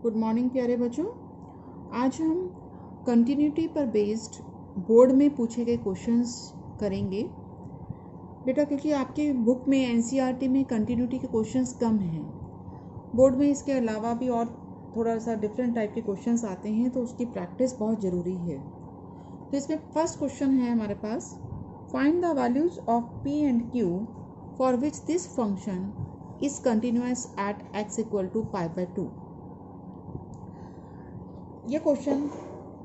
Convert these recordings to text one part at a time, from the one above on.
Good morning प्यारे बच्चों। आज हम कंटिन्यूटी पर बेस्ड बोर्ड में पूछे गए क्वेश्चंस करेंगे बेटा, क्योंकि आपके बुक में एनसीईआरटी में कंटिन्यूटी के क्वेश्चंस कम हैं। बोर्ड में इसके अलावा भी और थोड़ा सा डिफरेंट टाइप के क्वेश्चंस आते हैं, तो उसकी प्रैक्टिस बहुत ज़रूरी है। तो इसमें फर्स्ट क्वेश्चन है हमारे पास, find the values of P and Q for which this function is continuous at x equal to π/2। ये क्वेश्चन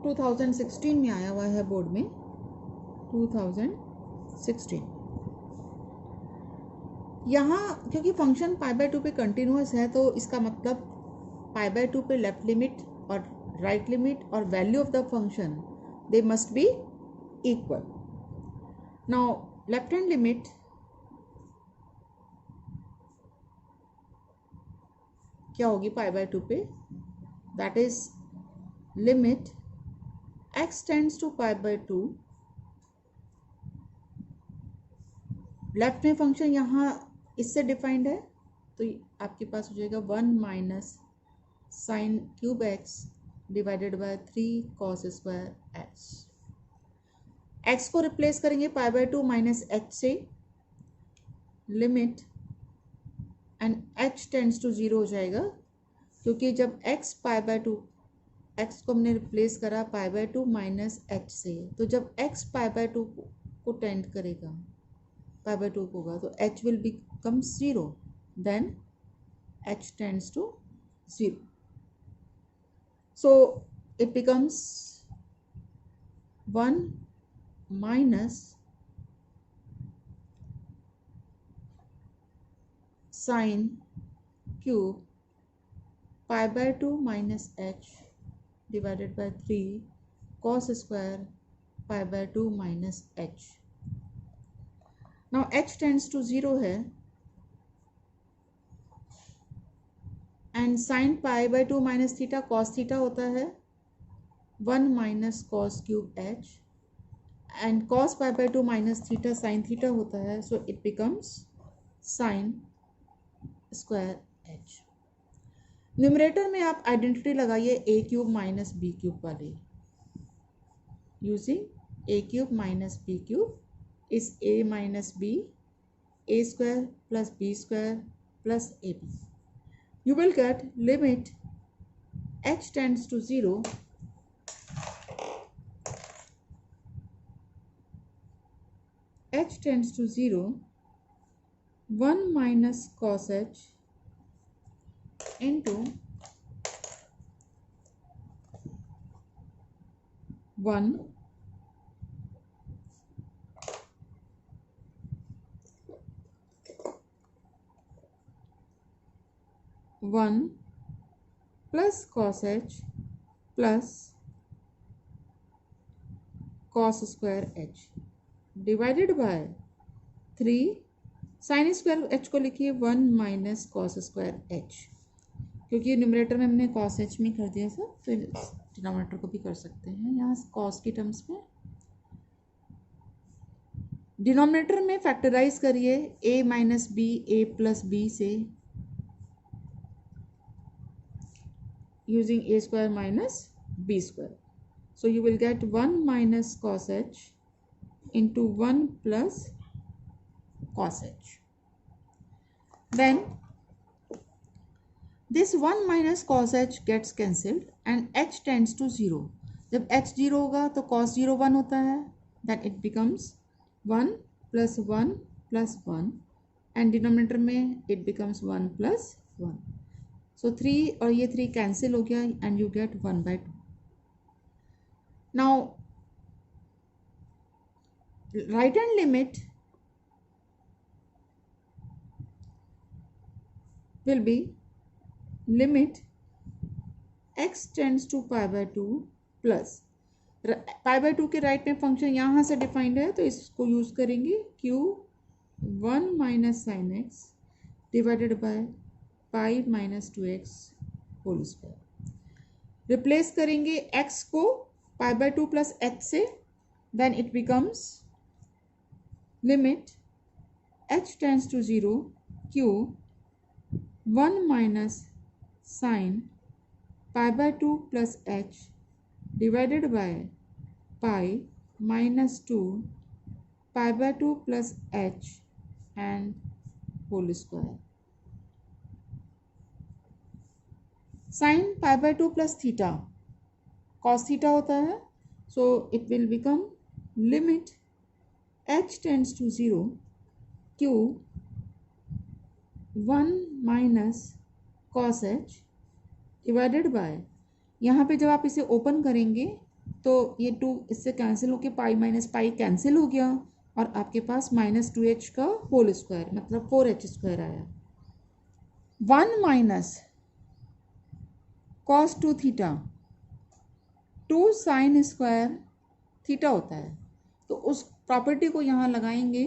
2016 में आया हुआ है बोर्ड में, 2016। यहाँ क्योंकि फंक्शन π/2 पे कंटिन्यूअस है, तो इसका मतलब π/2 पे लेफ्ट लिमिट और राइट लिमिट और value of the function they must be equal. Now left hand limit क्या होगी π/2 पे? That is limit x tends to π/2। Left में फंक्शन यहाँ इससे डिफाइंड है, तो आपके पास हो जाएगा 1 minus sine cube x divided by 3 cos square x। x को रिप्लेस करेंगे π/2 माइनस h से, limit and h tends to 0 हो जाएगा, क्योंकि जब x π/2 x को हमने रिप्लेस करा π/2 माइनस h से, तो जब x π/2 को टेंड करेगा π/2 होगा तो h will become 0, then h tends to 0, so it becomes 1 minus sin cube π/2 minus h divided by 3 cos square π/2 minus h। now h tends to 0 है, and sine π/2 minus theta cos theta होता है 1 minus cos cube h, and cos π/2 minus theta sine theta होता है, so it becomes sine square h। Numerator में आप identity लगाइए A cube minus B cube वाली, using A cube minus B cube is A minus B, A square plus B square plus A B. You will get limit h tends to 0 h tends to 0 1 minus cos h into 1 1 plus cos h plus cos square h divided by 3 sin square h को लिखिए 1 minus cos square h, क्योंकि numerator में हमने cos h में कर दिया था, तो डिनोमिनेटर को भी कर सकते हैं यहाँ cos की टर्म्स में। डिनोमिनेटर में फैक्टराइज करिए a minus b a plus b से, using a square minus b square, so you will get 1 minus cos h into 1 plus cos h। then this 1 minus cos h gets cancelled and h tends to 0। जब h 0 होगा तो cos 0 1 होता है, then it becomes 1 plus 1 plus 1, and denominator में it becomes 1 plus 1, so 3 और ये 3 cancel हो गया and you get 1/2। now right hand limit will be limit x tends to π/2 plus π/2 के राइट में फंक्शन यहाँ से डिफाइंड है, तो इसको यूज करेंगे q 1 minus sine x divided by pi minus 2x whole square. Replace करेंगे x को π/2 प्लस h से, then it becomes limit h tends to 0 q 1 minus sine pi by 2 plus h divided by pi minus 2 pi by 2 plus h and whole square. Sine pi by 2 plus theta cos theta होता है, so it will become limit h tends to 0 q 1 minus cos H divided bye, यहाँ पे जब आप इसे open करेंगे तो ये 2 इससे कैंसिल होके पाई माइनस पाई कैंसिल हो गया और आपके पास माइनस 2h का होल स्क्वायर मतलब 4h स्क्वायर आया. 1 minus cos 2 theta 2 sine square theta होता है, तो उस प्रॉपर्टी को यहाँ लगाएंगे,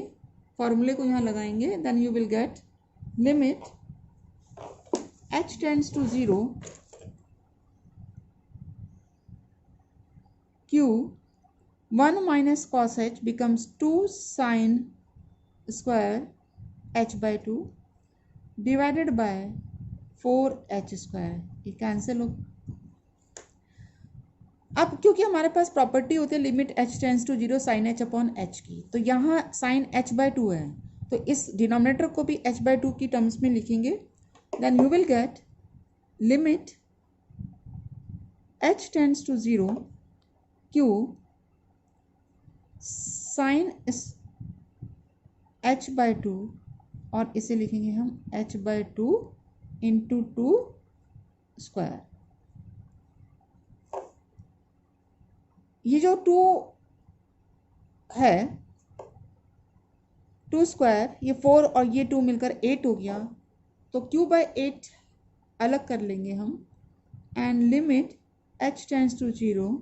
फॉर्मूले को यहाँ लगाएंगे, then you will get limit h tends to 0 q 1 minus cos h becomes 2 sin square h by 2 divided by 4h square. ये कैंसिल हो. अब क्योंकि हमारे पास प्रॉपर्टी होती है limit h tends to 0 sine h upon h की, तो यहाँ साइन h by 2 है, तो इस डिनोमिनेटर को भी h by 2 की टर्म्स में लिखेंगे. Then you will get limit h tends to 0 q sine h by 2 और इसे लिखेंगे हम h by 2 इंटू 2 स्क्वायर. ये जो 2 है 2 स्क्वायर, ये 4 और ये 2 मिलकर 8 हो गया, तो q by 8 अलग कर लेंगे हम and limit h tends to 0,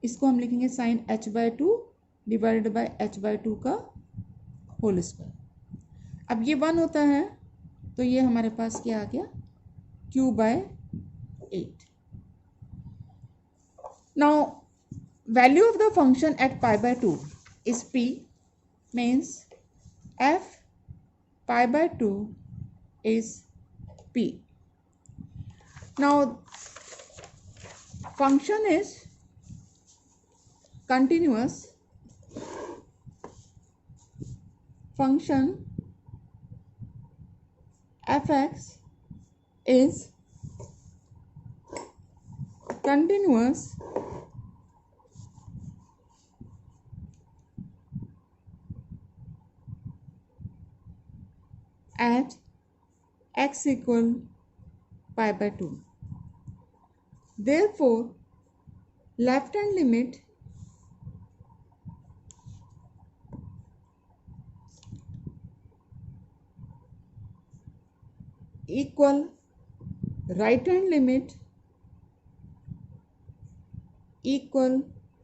इसको हम लिखेंगे sine h by 2 divided by h by 2 का होल स्क्वायर. अब ये 1 होता है तो ये हमारे पास क्या आ गया q by 8. Now value of the function at pi by 2 is p, means f pi by 2 is p. Now function is continuous. Function fx is continuous at x equal pi by 2. Therefore, left hand limit equal right hand limit equal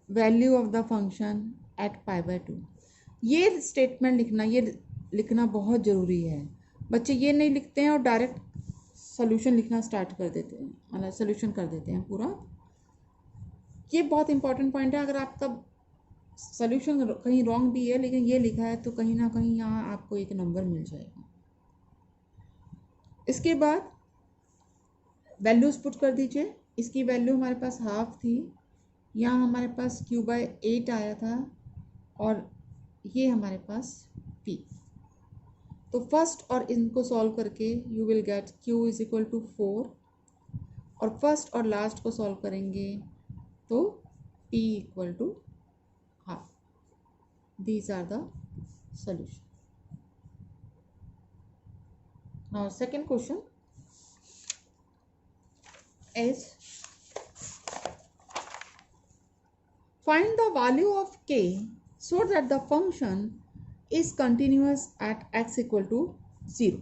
value of the function at pi by 2. ये statement लिखना, ये लिखना बहुत ज़रूरी है. बच्चे ये नहीं लिखते हैं और डायरेक्ट सोल्यूशन लिखना स्टार्ट कर देते हैं, मतलब सोल्यूशन कर देते हैं पूरा. ये बहुत इंपॉर्टेंट पॉइंट है. अगर आपका सोल्यूशन कहीं रॉन्ग भी है लेकिन ये लिखा है तो कहीं ना कहीं यहाँ आपको एक नंबर मिल जाएगा. इसके बाद वैल्यूज पुट कर दीजिए. इसकी वैल्यू हमारे पास हाफ थी, यहाँ हमारे पास q by 8 आया था और ये हमारे पास p. तो फर्स्ट और इनको सॉल्व करके you will get q is equal to 4 और फर्स्ट और लास्ट को सॉल्व करेंगे तो p equal to half. These are the solution. Now second question is find the value of k so that the function is continuous at x equal to 0.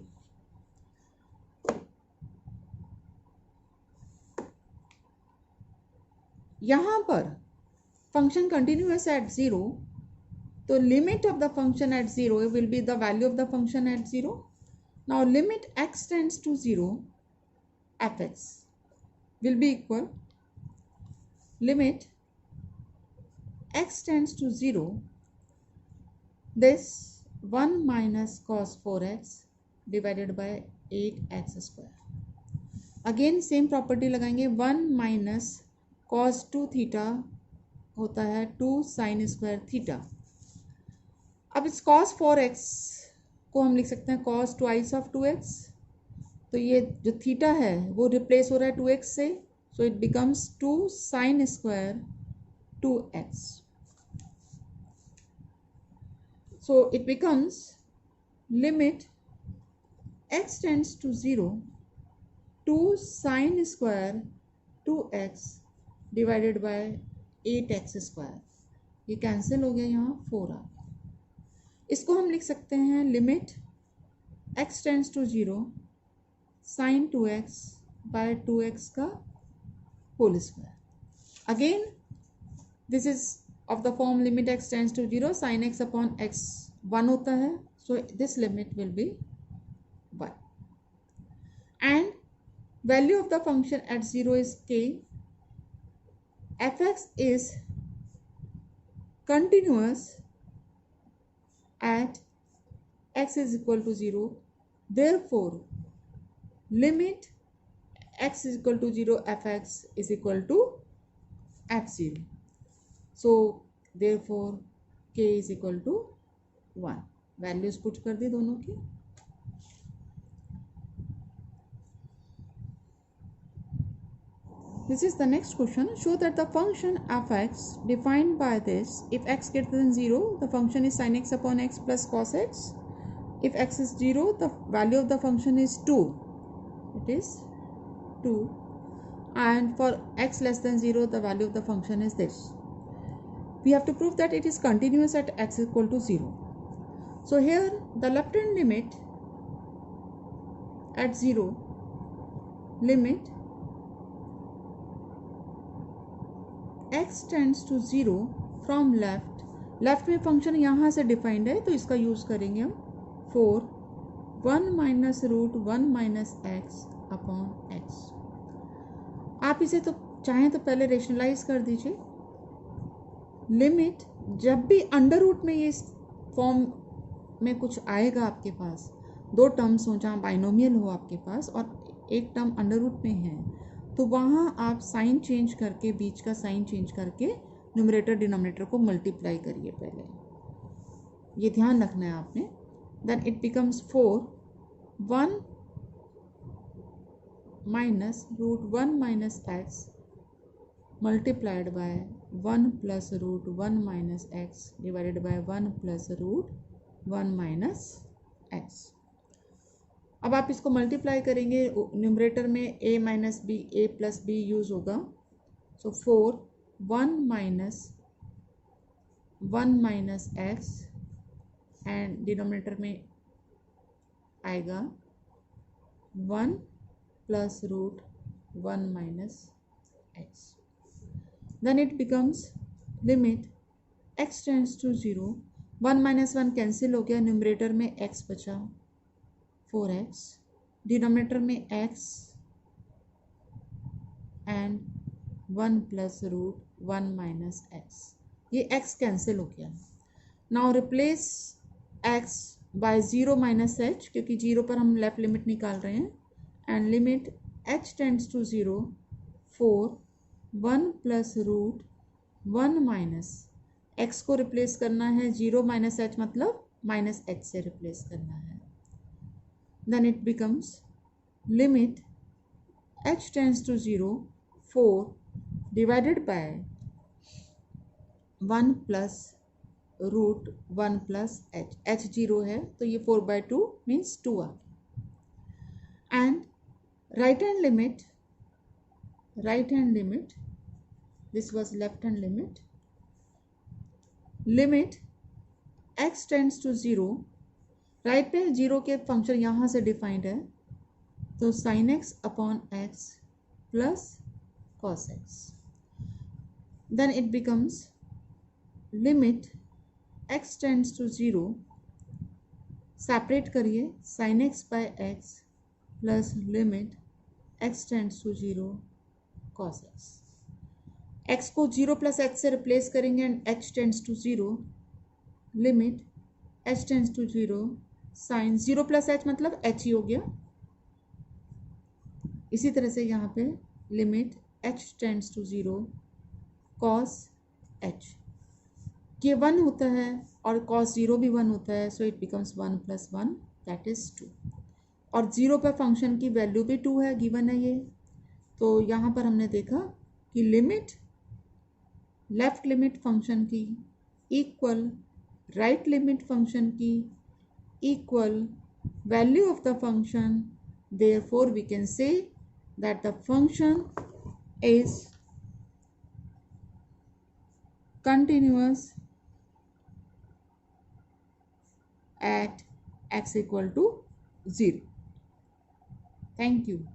यहाँ पर function continuous at 0, तो limit of the function at 0 will be the value of the function at 0. Now limit x tends to 0 fx will be equal limit x tends to 0 this 1 minus cos 4x divided by 8x square. Again same property लगाएंगे, 1 minus cos 2 theta होता है 2 sine square theta. अब इस cos 4x को हम लिख सकते हैं कॉस ट्वाइस ऑफ 2x, तो ये जो थीटा है वो रिप्लेस हो रहा है 2x से, सो it becomes 2 sine square 2x। So it becomes limit x tends to 0, 2 sin square 2x divided by 8x square। ये कैंसिल हो गया, यहाँ 4 आ गया। इसको हम लिख सकते हैं limit x tends to 0 sin 2x by 2x का whole square. Again this is of the form limit x tends to 0 sin x upon x 1 होता है, so this limit will be 1 and value of the function at 0 is k। fx is continuous at x is equal to 0, therefore limit x is equal to 0 fx is equal to f0, so therefore k is equal to 1। Values put कर दी दोनों की। This is the next question. Show that the function f(x) defined by this, if x greater than 0 the function is sin x upon x plus cos x, if x is 0 the value of the function is 2, it is 2, and for x less than 0 the value of the function is this। We have to prove that it is continuous at x equal to 0. So here the left hand limit at 0, limit x tends to 0 from left, left में function यहाँ से defined है तो इसका use करेंगे हम 4 1 minus root 1 minus x upon x. आप इसे तो चाहें तो पहले रेशनलाइज कर दीजिए। लिमिट जब भी अंडर रूट में ये फॉर्म में कुछ आएगा आपके पास, दो टर्म्स हो जहाँ बाइनोमियल हो आपके पास और एक टर्म अंडर रूट में है, तो वहाँ आप साइन चेंज करके, बीच का साइन चेंज करके न्यूमरेटर डिनोमिनेटर को मल्टीप्लाई करिए पहले, ये ध्यान रखना है आपने। Then it becomes 4 1 minus root 1 minus x multiplied by 1 plus root 1 minus x divided by 1 plus root 1 minus x। अब आप इसको मल्टीप्लाई करेंगे, न्यूमरेटर में a minus b, a plus b use होगा, so 4 1 minus x and denominator में आएगा 1 plus root 1 minus x. Then it becomes limit x tends to 0, 1 minus 1 cancel हो गया, न्यूमरेटर में x बचा 4x, डिनोमिनेटर में x and 1 plus root 1 minus x, ये x cancel हो गया। Now replace x by 0 minus h, क्योंकि 0 पर हम लेफ्ट लिमिट निकाल रहे हैं, and limit h tends to 0 4 1 plus root 1 minus x को रिप्लेस करना है 0 माइनस एच, मतलब माइनस एच से रिप्लेस करना है। Then it becomes limit h tends to 0 4 divided by 1 plus root 1 plus h, h 0 है तो ये 4/2 मीन्स 2 आ गया। And right hand limit this was left hand limit x tends to 0, right पे 0 के फंक्शन यहाँ से डिफाइंड है, तो sin x upon x plus cos x। Then it becomes limit x tends to 0, separate करिए sin x by x plus limit x tends to 0 cos x। x को 0 plus h से replace करेंगे and h tends to 0, limit h tends to 0 sine 0 plus h मतलब h ही हो गया, इसी तरह से यहाँ पे limit h tends to 0 cos h, ये 1 होता है और cos 0 भी 1 होता है, so it becomes 1 + 1 that is 2। और 0 पर फंक्शन की वैल्यू भी 2 है, गिवन है ये। तो यहाँ पर हमने देखा कि लिमिट लेफ्ट लिमिट फंक्शन की इक्वल राइट लिमिट फंक्शन की equal value of the function, therefore we can say that the function is continuous at x = 0. Thank you.